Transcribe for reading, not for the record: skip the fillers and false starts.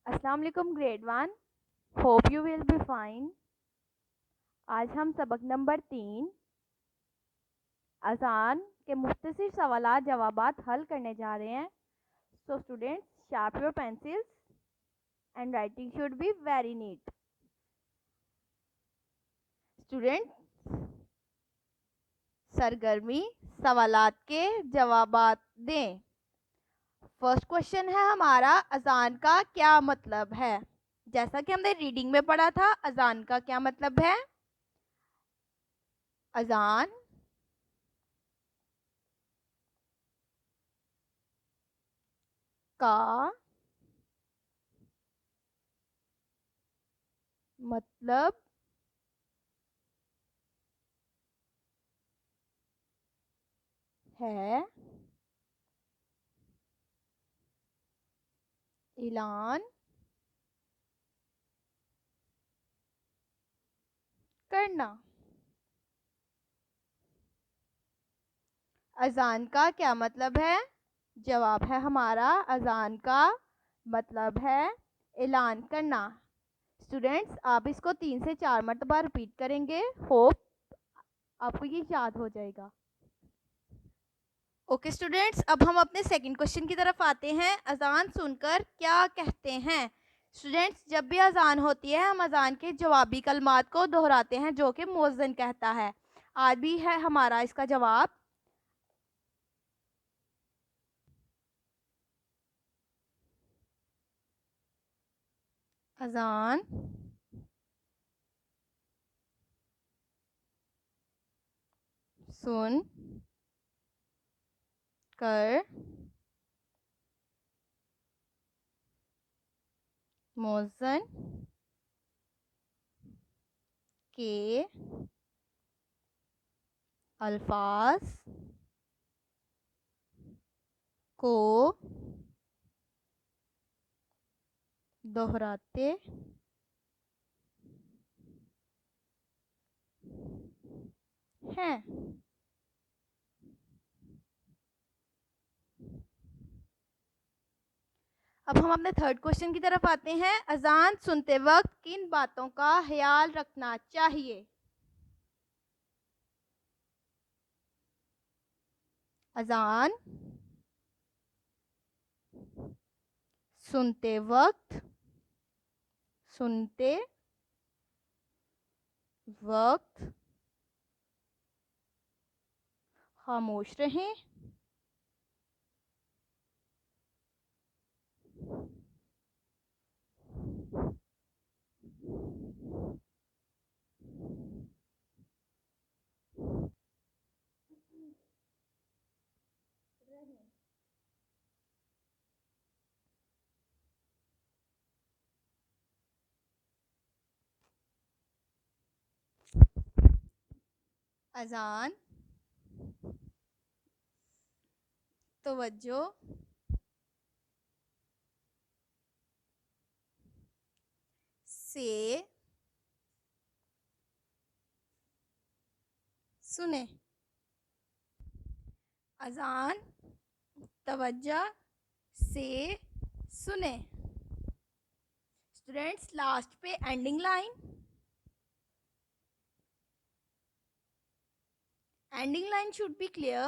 अस्सलाम वालेकुम grade 1। Hope you will be fine. आज हम सबक नंबर 3 अजान के मुख्तसर सवालात जवाबात हल करने जा रहे हैं। So students, sharp your pencils and writing should be very neat. Students, सरगर्मी सवालात के जवाबात दें। फर्स्ट क्वेश्चन है हमारा, अजान का क्या मतलब है। जैसा कि हमने रीडिंग में पढ़ा था, अजान का क्या मतलब है। अजान का मतलब है ऐलान करना। अजान का क्या मतलब है। जवाब है हमारा, अजान का मतलब है ऐलान करना। स्टूडेंट्स, आप इसको 3 से 4 मरतबा रिपीट करेंगे। होप आपको ये याद हो जाएगा। ओके स्टूडेंट्स, अब हम अपने सेकंड क्वेश्चन की तरफ आते हैं। अजान सुनकर क्या कहते हैं। स्टूडेंट्स, जब भी अजान होती है हम अजान के जवाबी कलमात को दोहराते हैं जो कि मुअज्जिन कहता है। आज भी है हमारा इसका जवाब। अजान सुन कर मुअज्जिन के अल्फाज को दोहराते हैं। अब हम अपने थर्ड क्वेश्चन की तरफ आते हैं। अजान सुनते वक्त किन बातों का ख्याल रखना चाहिए। अजान सुनते वक्त खामोश रहें। अजान तवज्जो से सुने। अजान तवज्जो से सुने। स्टूडेंट्स, लास्ट पे ending line should be clear.